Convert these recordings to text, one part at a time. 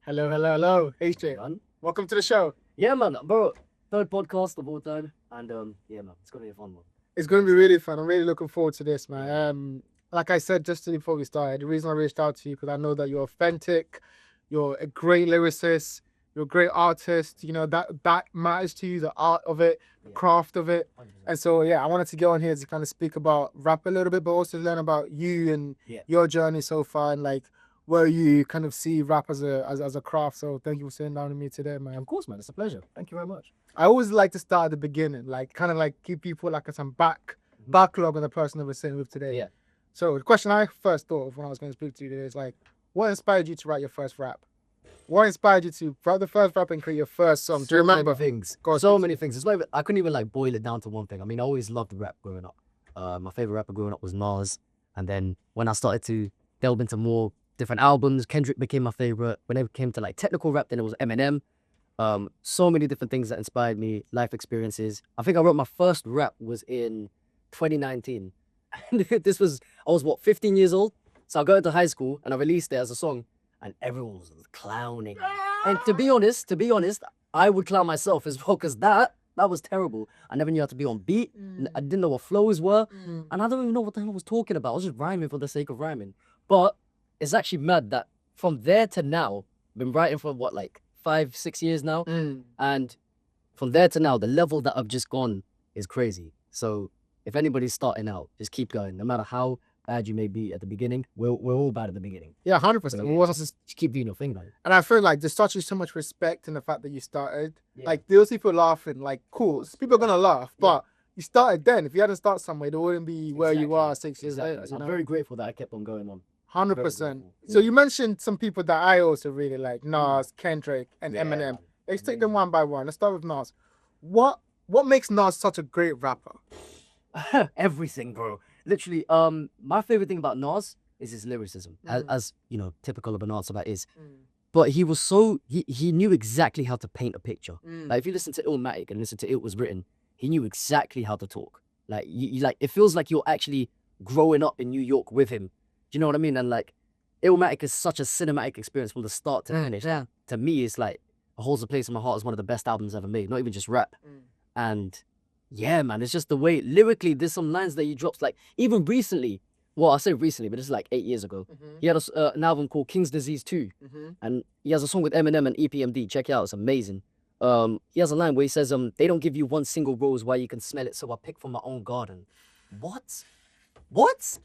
Hello, hello, hello. HJ, Man. welcome to the show. Yeah, man, bro. Third podcast of all time, and yeah, man, it's gonna be a fun one. It's going to be really fun. I'm really looking forward to this, man. Like I said just before we started, the reason I reached out to you because I know that you're authentic, you're a great lyricist, you're a great artist. You know that matters to you, the art of it, the Yeah. craft of it. 100%. And so yeah, I wanted to get on here to kind of speak about rap a little bit, but also learn about you and Yeah. your journey so far and like where you kind of see rap as a craft. So thank you for sitting down with me today, man. Of course, man, it's a pleasure. Thank you very much. I always like to start at the beginning, like kind of like give people like some backlog on the person that we're sitting with today. Yeah. So the question I first thought of when I was going to speak to you today is like, what inspired you to write your first rap? What inspired you to write the first rap and create your first song? Do you remember? Many things? Go on, So please. many things. It's not even, I couldn't even like boil it down to one thing. I mean, I always loved rap growing up. My favorite rapper growing up was Nas, and then when I started to delve into more different albums, Kendrick became my favorite. When it came to like technical rap, then it was Eminem. So many different things that inspired me, life experiences. I think I wrote my first rap was in 2019. I was what, 15 years old? So I got into high school and I released it as a song and everyone was clowning me. And to be honest, I would clown myself as well because that was terrible. I never knew how to be on beat. I didn't know what flows were. And I don't even know what the hell I was talking about. I was just rhyming for the sake of rhyming. But it's actually mad that from there to now, I've been writing for what, like 5-6 years now. And from there to now, the level that I've just gone is crazy. So if anybody's starting out, just keep going. No matter how bad you may be at the beginning, we're all bad at the beginning. Yeah, 100%. So, Well, just keep doing your thing, man. and I feel like there's such so much respect in the fact that you started. Yeah. Like those people laughing, like cool. People are gonna laugh, but you started then. If you hadn't started somewhere, they wouldn't be where you Exactly. are 6 years Exactly. later. You I'm know? very grateful that I kept on going on. 100%. grateful. So you mentioned some people that I also really like, Nas, Kendrick, and Yeah, Eminem. man. Let's take them one by one. Let's start with Nas. What makes Nas such a great rapper? Everything, bro. Literally, my favorite thing about Nas is his lyricism, as you know, typical of a Nas that is. But he was he knew exactly how to paint a picture. Like if you listen to Illmatic and listen to It Was Written, he knew exactly how to talk. Like you like it feels like you're actually growing up in New York with him. Do you know what I mean? And like Illmatic is such a cinematic experience from the start to finish. Yeah. To me, it's like it holds a place in my heart as one of the best albums ever made. Not even just rap. And yeah, man, it's just the way lyrically there's some lines that he drops. Like even recently, well, I say recently, but this is like 8 years ago. He had an album called King's Disease 2. And he has a song with Eminem and EPMD. Check it out, it's amazing. He has a line where he says, they don't give you one single rose while you can smell it, so I pick from my own garden. What?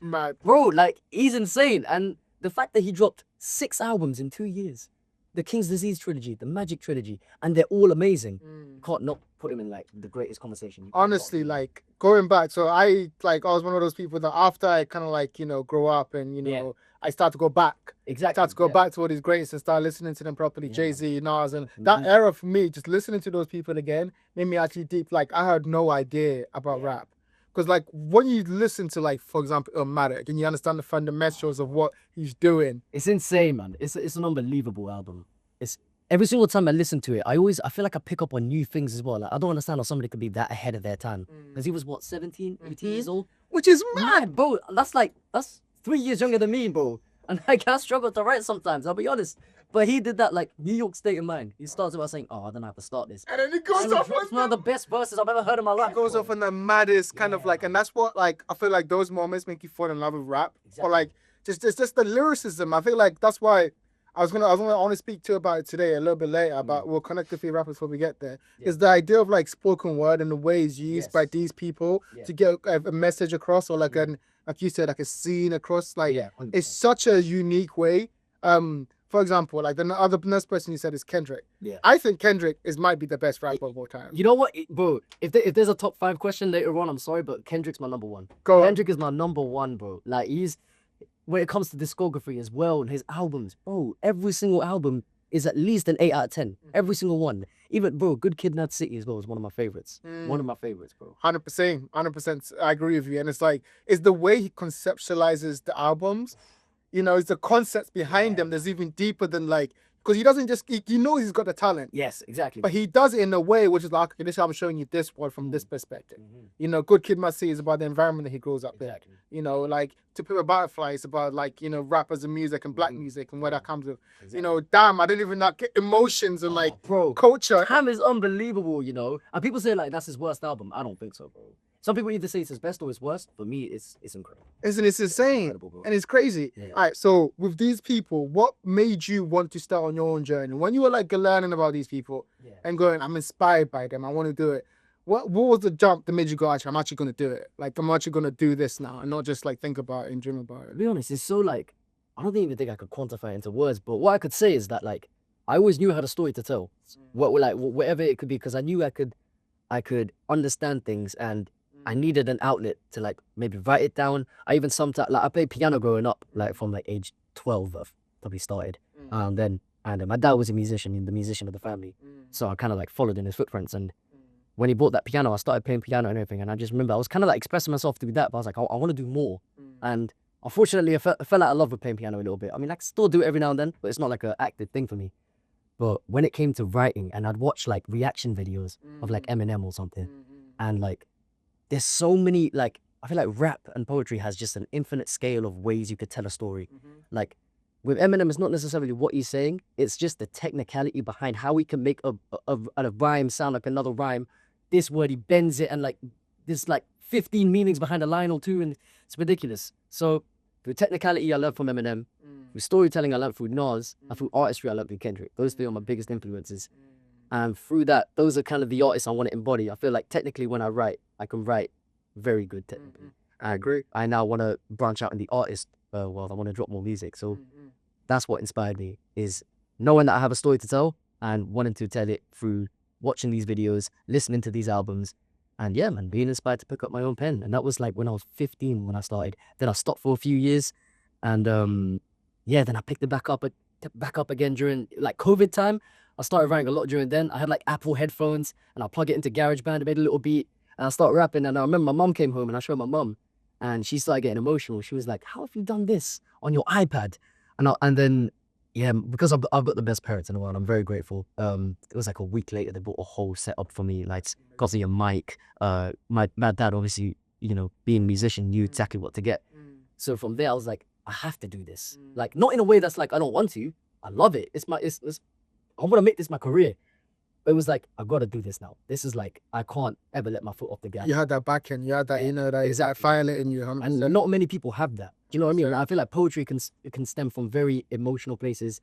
Mad. Bro, like, he's insane. And the fact that he dropped 6 albums in 2 years, the King's Disease trilogy, the Magic trilogy, and they're all amazing. Can't not put him in like the greatest conversation. You can Honestly, possibly- like going back, so I was one of those people that after I kind of like, grow up and, Yeah. I start to go back. exactly. Start to go yeah. back to all these greats and start listening to them properly. Yeah. Jay-Z, Nas, and that Mhm. era for me, just listening to those people again, made me actually deep. Like I had no idea about Yeah. rap. Because like when you listen to like, for example, Illmatic and you understand the fundamentals of what he's doing. It's insane, man. It's an unbelievable album. It's every single time I listen to it, I feel like I pick up on new things as well. Like I don't understand how somebody could be that ahead of their time. Because he was what, 17, 18 years old? Which is mad. Mad, bro. That's 3 years younger than me, bro. And like I struggle to write sometimes, I'll be honest. But he did that like New York State of mind. He starts by saying, "Oh, I don't know how to start this." And then he goes And off it's on one of the best verses I've ever heard in my life. it goes bro. off on the maddest kind of Yeah, like, and that's what like I feel like those moments make you fall in love with rap, or Exactly. like just the lyricism. I feel like that's why I want to speak to you about it today a little bit later. About we'll connect to few rappers before we get there. Yeah. Is the idea of like spoken word and the ways used by Yes. these people Yeah. to get a message across, or like like you said, like a scene across. Like Yeah, it's such a unique way. For example, like the next person you said is Kendrick. Yeah. I think Kendrick might be the best rapper of all time. You know what, bro? If there's a top 5 question later on, I'm sorry, but Kendrick's my number 1. Go on. Kendrick is my number 1, bro. Like when it comes to discography as well and his albums, bro, every single album is at least an 8 out of 10. Every single one. Even, bro, Good Kid, Mad City as well is one of my favorites. One of my favorites, bro. 100%. I agree with you. And it's like, it's the way he conceptualizes the albums. It's the concepts behind them that's even deeper than like, because he doesn't just he knows he's got the talent. Yes, exactly. But he does it in a way which is like, okay, this I'm showing you this one from this perspective. You know, Good Kid, Must See is about the environment that he grows up in. You know, like To Pimp a Butterfly is about like, you know, rappers and music and black music and where that comes with. You know, damn, I didn't even like get emotions and like bro, culture. Damn is unbelievable, you know. And people say like that's his worst album. I don't think so, bro. Some people either say it's his best or his worst. For me, it's incredible. Isn't it insane? Bro. And it's crazy. Yeah. All right, so with these people, what made you want to start on your own journey? When you were like learning about these people and going, I'm inspired by them, I want to do it. What was the jump that made you go, actually, I'm actually going to do it? Like, I'm actually going to do this now and not just like think about it and dream about it. To be honest, it's so like, I don't even think I could quantify it into words, but what I could say is that like, I always knew I had a story to tell. Whatever it could be, because I knew I could understand things, and I needed an outlet to like maybe write it down. I even sometimes like I played piano growing up, like from like age 12, I've probably started. And my dad was a musician, the musician of the family, so I kind of like followed in his footprints. And when he bought that piano, I started playing piano and everything. And I just remember I was kind of like expressing myself through that, but I was like, I want to do more. And unfortunately, I fell out of love with playing piano a little bit. I mean, I can still do it every now and then, but it's not like an active thing for me. But when it came to writing, and I'd watch like reaction videos of like Eminem or something, and like there's so many, like I feel like rap and poetry has just an infinite scale of ways you could tell a story. Like with Eminem, it's not necessarily what he's saying, it's just the technicality behind how he can make a rhyme sound like another rhyme. This word, he bends it, and like there's like 15 meanings behind a line or two, and it's ridiculous. So through technicality, I learned from Eminem. Through storytelling, I learned through Nas. And through artistry, I learned through Kendrick. Those three are my biggest influences. And through that, those are kind of the artists I want to embody. I feel like technically when I write, I can write very good technically. I agree. I now want to branch out in the artist world. I want to drop more music. So that's what inspired me, is knowing that I have a story to tell and wanting to tell it through watching these videos, listening to these albums, and yeah, man, being inspired to pick up my own pen. And that was like when I was 15 when I started. Then I stopped for a few years, and yeah, then I picked it back up again during like COVID time. I started writing a lot during then. I had like Apple headphones, and I plug it into GarageBand, made a little beat, and I started rapping. And I remember my mum came home, and I showed my mum, and she started getting emotional. She was like, "How have you done this on your iPad?" And then yeah, because I've got the best parents in the world, I'm very grateful. It was like a week later, they bought a whole setup for me, like got me a mic. My dad, obviously, you know, being a musician, knew exactly what to get. So from there, I was like, I have to do this. Like, not in a way that's like I don't want to. I love it. I want to make this my career. But it was like, I got to do this now. This is like, I can't ever let my foot off the gas. You had that back end, you had that inner, that fire lit in you. 100%. And not many people have that. Do you know what I mean? And I feel like poetry can stem from very emotional places,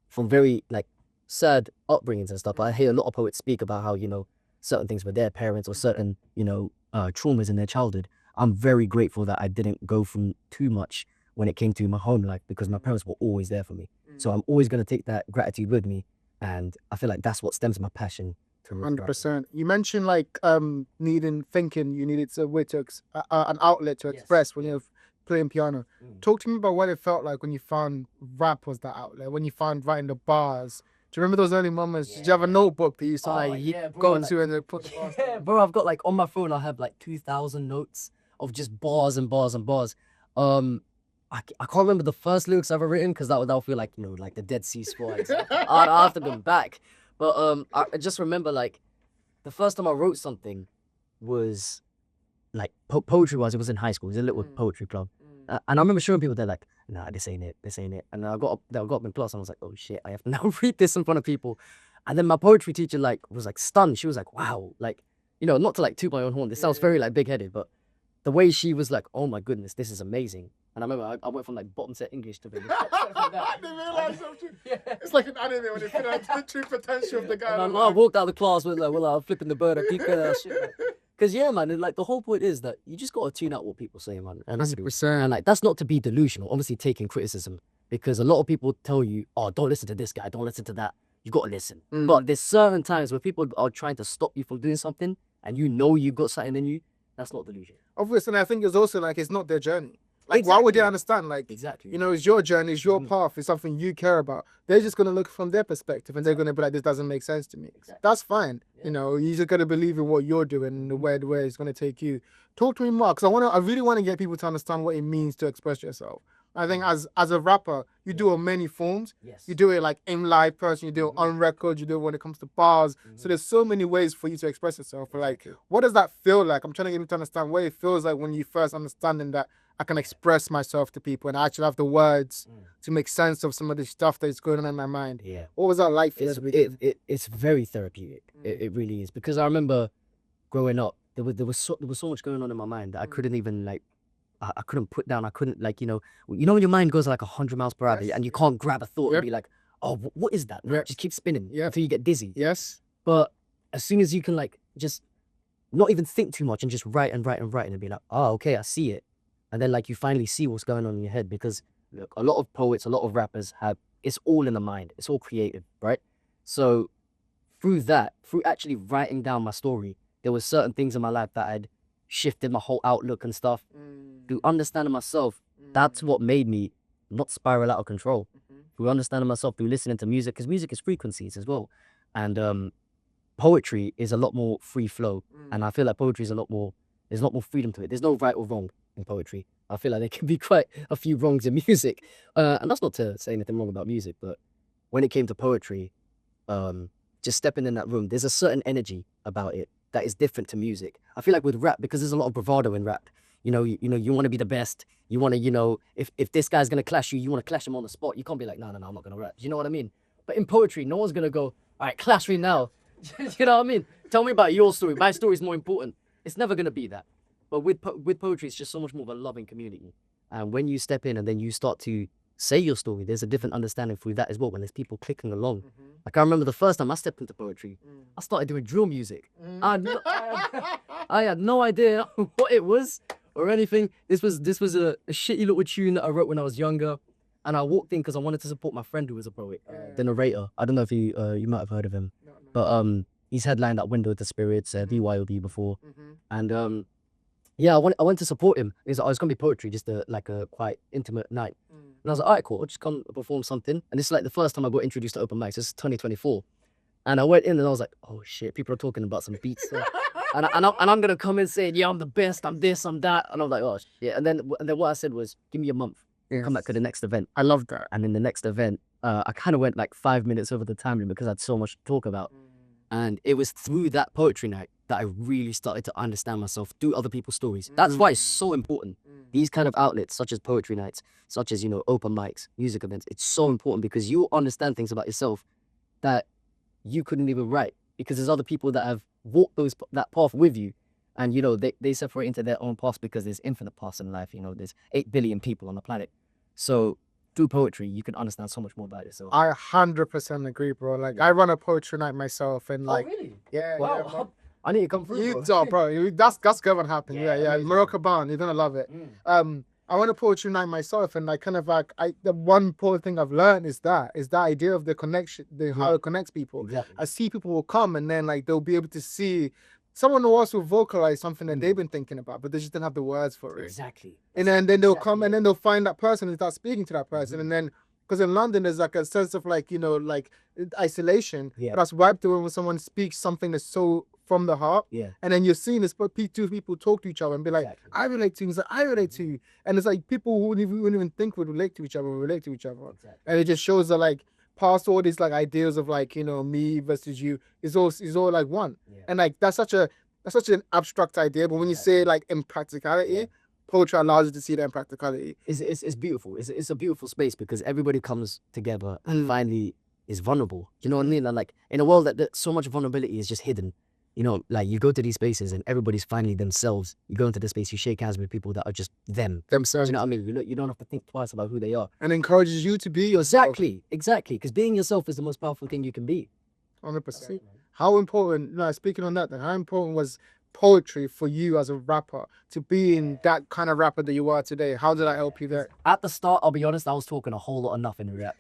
from very like sad upbringings and stuff. I hear a lot of poets speak about how, you know, certain things with their parents or certain, you know, traumas in their childhood. I'm very grateful that I didn't go through too much when it came to my home life, because my parents were always there for me. So I'm always going to take that gratitude with me. And I feel like that's what stems my passion. 100%. You mentioned like thinking you needed a way to an outlet to express when you're playing piano. Talk to me about what it felt like when you found rap was that outlet, when you found writing the bars. Do you remember those early moments? Did you have a notebook that you used to go into and put the bars? Yeah, bro, I've got like on my phone, I have like 2,000 notes of just bars and bars and bars. I can't remember the first lyrics I've ever written, because that'll feel like, you know, like the Dead Sea Scrolls. I'll have to go back. But I just remember like the first time I wrote something was like poetry-wise, it was in high school. It was a little poetry club. And I remember showing people, they're like, nah, this ain't it. And I got up in class and I was like, oh shit, I have to now read this in front of people. And then my poetry teacher like was like stunned. She was like, wow, like, you know, not to like toot my own horn. This sounds very like big-headed, but the way she was like, oh my goodness, this is amazing. And I remember I went from like bottom set English to I didn't realize something. It's like an anime when they figure out the true potential of the guy. And I walked out of the class with like, well, I'm flipping the bird. I keep that shit. Because yeah, man, and like the whole point is that you just got to tune out what people say, man. And 100%. And like that's not to be delusional. Obviously, taking criticism, because a lot of people tell you, oh, don't listen to this guy, don't listen to that. You got to listen. But there's certain times where people are trying to stop you from doing something, and you know you got something in you. That's not delusion. Obviously, and I think it's also like it's not their journey. Like, why would they understand? Like, you know, it's your journey, it's your path, it's something you care about. They're just going to look from their perspective, and they're going to be like, this doesn't make sense to me. That's fine. You know, you just got to believe in what you're doing and the way it's going to take you. Talk to me more, because I really want to get people to understand what it means to express yourself. I think as a rapper, you do it in many forms. Yes. You do it like in live person, you do it on record, you do it when it comes to bars. So there's so many ways for you to express yourself. But like, what does that feel like? I'm trying to get you to understand what it feels like when you first understanding that I can express myself to people and I actually have the words to make sense of some of the stuff that's going on in my mind. Yeah. What was that like for you? It's very therapeutic. It really is, because I remember growing up, there was so much going on in my mind that I couldn't even like. I couldn't put down. I couldn't like when your mind goes like 100 miles per hour and you can't grab a thought and be like, oh, what is that? Just keep spinning until you get dizzy. Yes. But as soon as you can like just not even think too much and just write and be like, oh, okay, I see it. And then like you finally see what's going on in your head, because look, a lot of poets, a lot of rappers it's all in the mind. It's all creative, right? So through actually writing down my story, there were certain things in my life that had shifted my whole outlook and stuff. Through understanding myself, that's what made me not spiral out of control. Through understanding myself, through listening to music, because music is frequencies as well. And poetry is a lot more free flow. And I feel like poetry is there's a lot more freedom to it. There's no right or wrong in poetry. I feel like there can be quite a few wrongs in music. And that's not to say anything wrong about music, but when it came to poetry, just stepping in that room, there's a certain energy about it that is different to music. I feel like with rap, because there's a lot of bravado in rap, you want to be the best. You want to, if this guy's going to clash you want to clash him on the spot. You can't be like, no, I'm not going to rap. You know what I mean? But in poetry, no one's going to go, all right, clash me now. You know what I mean? Tell me about your story. My story is more important. It's never going to be that. But with poetry, it's just so much more of a loving community. And when you step in and then you start to say your story, there's a different understanding through that as well, when there's people clicking along. Like I remember the first time I stepped into poetry, I started doing drill music. I had no idea what it was or anything. This was a shitty little tune that I wrote when I was younger, and I walked in because I wanted to support my friend who was a poet, the narrator. I don't know if you might have heard of him, but he's headlined at Window of the Spirits, BYOB before, and yeah, I went to support him. He's like, oh, it's gonna be poetry, just a quite intimate night. And I was like, all right, cool, I'll just come perform something. And this is like the first time I got introduced to open mics. This is 2024. And I went in and I was like, oh shit, people are talking about some beats. and I'm gonna come in saying, yeah, I'm the best, I'm this, I'm that. And I'm like, oh shit. And then what I said was, give me a month. Come back to the next event. I love that. And in the next event, I kind of went like 5 minutes over the time limit because I had so much to talk about. And it was through that poetry night that I really started to understand myself through other people's stories. That's why it's so important. These kind of outlets, such as poetry nights, such as, open mics, music events, it's so important because you understand things about yourself that you couldn't even write, because there's other people that have walked that path with you. And, they separate into their own paths because there's infinite paths in life. There's 8 billion people on the planet. So through poetry, you can understand so much more about yourself. I 100% agree, bro. Like, I run a poetry night myself, and like, oh, really? Yeah, wow. yeah, bro. I need to come through. That's gonna happen. Yeah. Amazing. Morocco Barn, you're gonna love it. I run a poetry night myself, and like kind of like the one important thing I've learned is that idea of the connection, how it connects people. Exactly. I see people will come, and then like they'll be able to see someone who also vocalize something that they've been thinking about, but they just didn't have the words for it. Exactly. And then they'll come, and then they'll find that person and start speaking to that person, and then. Because in London, there's like a sense of like, like isolation. Yeah. But that's wiped away when someone speaks something that's so from the heart. Yeah. And then you're seeing this, but two people talk to each other and be like, Exactly. I relate to you. He's like, I relate to you. And it's like people who wouldn't even think would relate to each other, Exactly. And it just shows that like past all these like ideas of like, me versus you is all like one. Yeah. And like that's such an abstract idea. But when you say like in practicality, poetry allows you to see that in practicality. It's beautiful. It's a beautiful space because everybody comes together and finally is vulnerable. You know what I mean? And like in a world that so much vulnerability is just hidden. Like you go to these spaces and everybody's finally themselves. You go into the space, you shake hands with people that are just themselves. Do you know what I mean? You don't have to think twice about who they are. And encourages you to be yourself. Exactly. Because being yourself is the most powerful thing you can be. 100%. How important? Speaking on that, then, how important was poetry for you as a rapper to be in that kind of rapper that you are today? How did that help you there? At the start, I'll be honest, I was talking a whole lot of nothing in rap.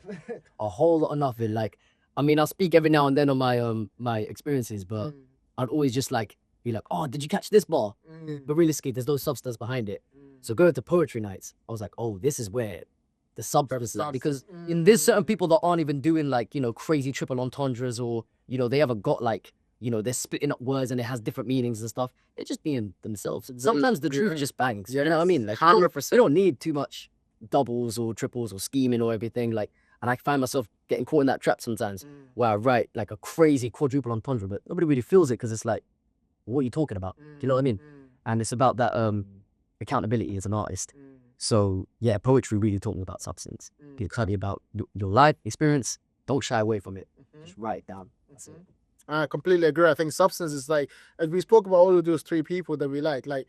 A whole lot of nothing. Like, I mean, I'll speak every now and then on my experiences, but I'd always just like be like, oh, did you catch this bar? But realistically, there's no substance behind it. So going to poetry nights, I was like, oh, this is where the substance is at. Because there's certain people that aren't even doing like, crazy triple entendres or, they haven't got like, they're splitting up words and it has different meanings and stuff. They're just being themselves. And sometimes the truth just bangs. You know what I mean? Like, 100%. they don't need too much doubles or triples or scheming or everything. Like, and I find myself getting caught in that trap sometimes where I write like a crazy quadruple entendre, but nobody really feels it because it's like, what are you talking about? Do you know what I mean? And it's about that accountability as an artist. So yeah, poetry really taught me about substance. It taught me about your life experience. Don't shy away from it. Just write it down. That's it. I completely agree. I think substance is like, as we spoke about all of those three people that we like that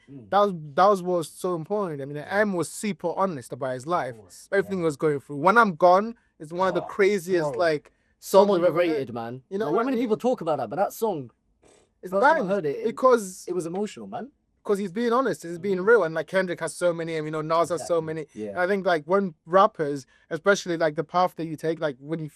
was what's so important. I mean, M was super honest about his life. Everything he was going through. When I'm Gone is one of the craziest like So songs I've ever heard. underrated, man. You know Like, what not I many mean? people talk about that, but that song, It's first time I bad heard it, because it was emotional, man. he's being honest, he's being real, and like Kendrick has so many, and you know Nas has so many. Yeah. I think like when rappers, especially like the path that you take, like when you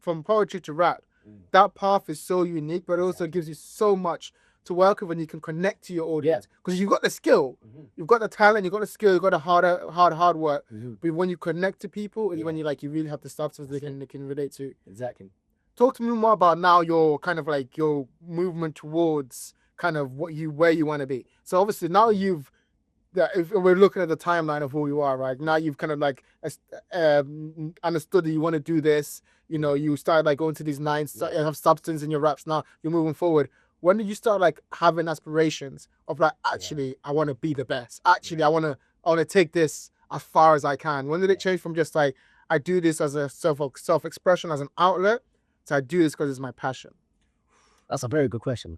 from poetry to rap, that path is so unique, but it also gives you so much to work with, and you can connect to your audience because you've got the skill, you've got the talent, you've got the skill, you've got the hard work. But when you connect to people, is when you really have the substance they can relate to. Exactly. Talk to me more about now your kind of like your movement towards kind of where you want to be. So obviously now if we're looking at the timeline of who you are, right now you've kind of like understood that you want to do this. You know, you start like going to these you have substance in your raps. Now you're moving forward. When did you start like having aspirations of like, actually I want to be the best? Actually, I want to take this as far as I can. When did it change from just like I do this as a self expression, as an outlet, to I do this because it's my passion? That's a very good question.